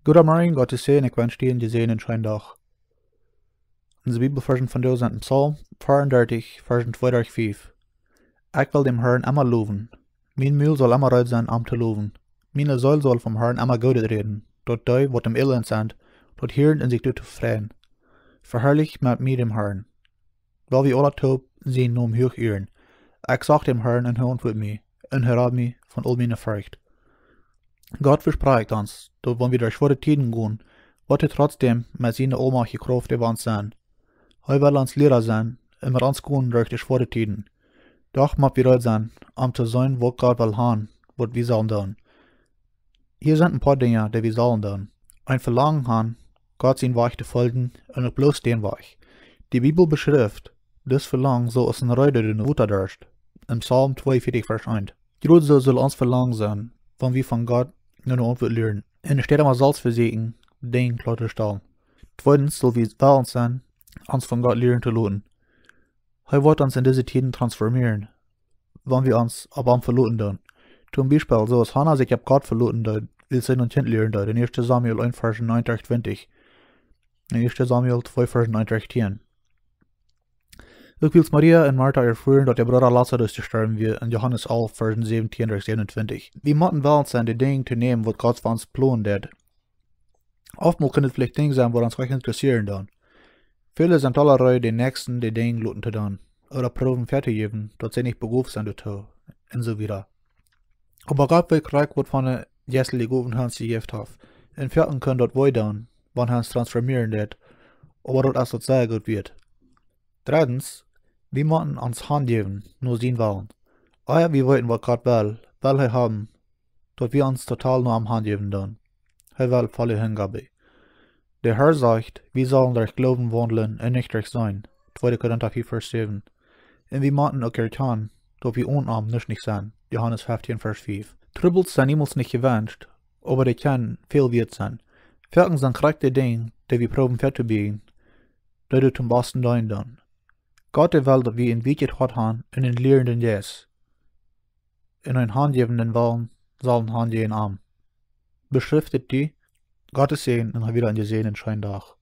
Goedemorgen, God is zegen, ik wens je die zegen en schijn dag. Onze Bibelversen van jou zijn Psalm 34, versen 2-5. Ik wil dem Herrn immer loven. Mijn mul zal immer uit zijn om te loven. Miene Seel zal vom Herrn immer goodet räden. Tot die, wat im Älent sind, tot hieren en sikj freien. Veharlicht met mij dem Herrn. Wel wie aulatoop zijn Nomen huach ieren. Ik zag dem Herrn en auntwuad mij, en herab mij van al mijn Forcht. Gott verspricht uns, dass wenn wir durch schwere Tiden gehen, wird trotzdem mit seiner allmächtigen Kraft über uns sein. Er will uns Lehrer sein, und mit uns gehen durch die schwere Tiden. Doch muss wir bereit sein, zu sein, was Gott will haben, was wir sollen tun. Hier sind ein paar Dinge, die wir sollen tun. Ein Verlangen haben, Gott sein Weg zu folgen, und nicht bloß den Weg. Die Bibel beschreibt, das Verlangen so als ein Räden in der Wutter durst. Im Psalm 42, Vers 1. Größer soll uns Verlangen sein, wenn wir von Gott nur auntwuad lernen. En er steht immer Salz versehen, den klar zu stellen. Zweitens soll wir wählend sein, uns von Gott lernen zu lassen. Er wird uns in diese Tiden transformieren, wenn wir uns ab ihm verlassen tun. Zum Beispiel, so als Hannah sich ab Gott verlassen tut, will sie ein Kind lernen tut, in 1. Samuel 1, Vers 29, in 1. Samuel 2, Vers 9-10. Ook wil Maria en Martha erfuhren, dat ihr Bruder Lazarus sterben wird, in Johannes 11, Versen 17-27. Wir müssen wählend sein, die Dinge zu nehmen, was Gott für uns planen hat. Oftmals können es vielleicht Dinge sein, die uns recht interessieren dann. Viele sind allerlei die Nächsten, die Dinge luten zu tun, oder Proben fertig geben, dort sie nicht berufen sind dazu, und so wieder. Aber Gott will kriegen, was von der Jessel die guten Hans gegeben hat. Und vierten können dort wohl tun, wann Hans transformieren wird, aber dort erst dort sehr gut wird. Drittens, wir müssen uns Hand geben, nur sehen wollen. Wir wollten, was Gott will er haben, dort wir uns total nur am Hand geben tun. Er will volle Hingabe. Der Herr sagt, wir sollen durch Glauben wandeln und nicht durch sein. 2. Korinther 4, Vers 7. Und wir müssen auch erkennen, dass wir unarm nicht sein. Johannes 15, Vers 5. Troubles sind niemals nicht gewünscht, aber die können viel wert sein. Viertens sind korrekte Dinge, die wir proben fertigbiegen, die du zum besten tun. Gott will, dass wir ein wichtiges Hort haben und einen lehrenden Jes. In einen handgebenden Willen sollen handgehen Arm. Beschriftet die, Gottes Segen und wieder an die Sehnen schein Dach.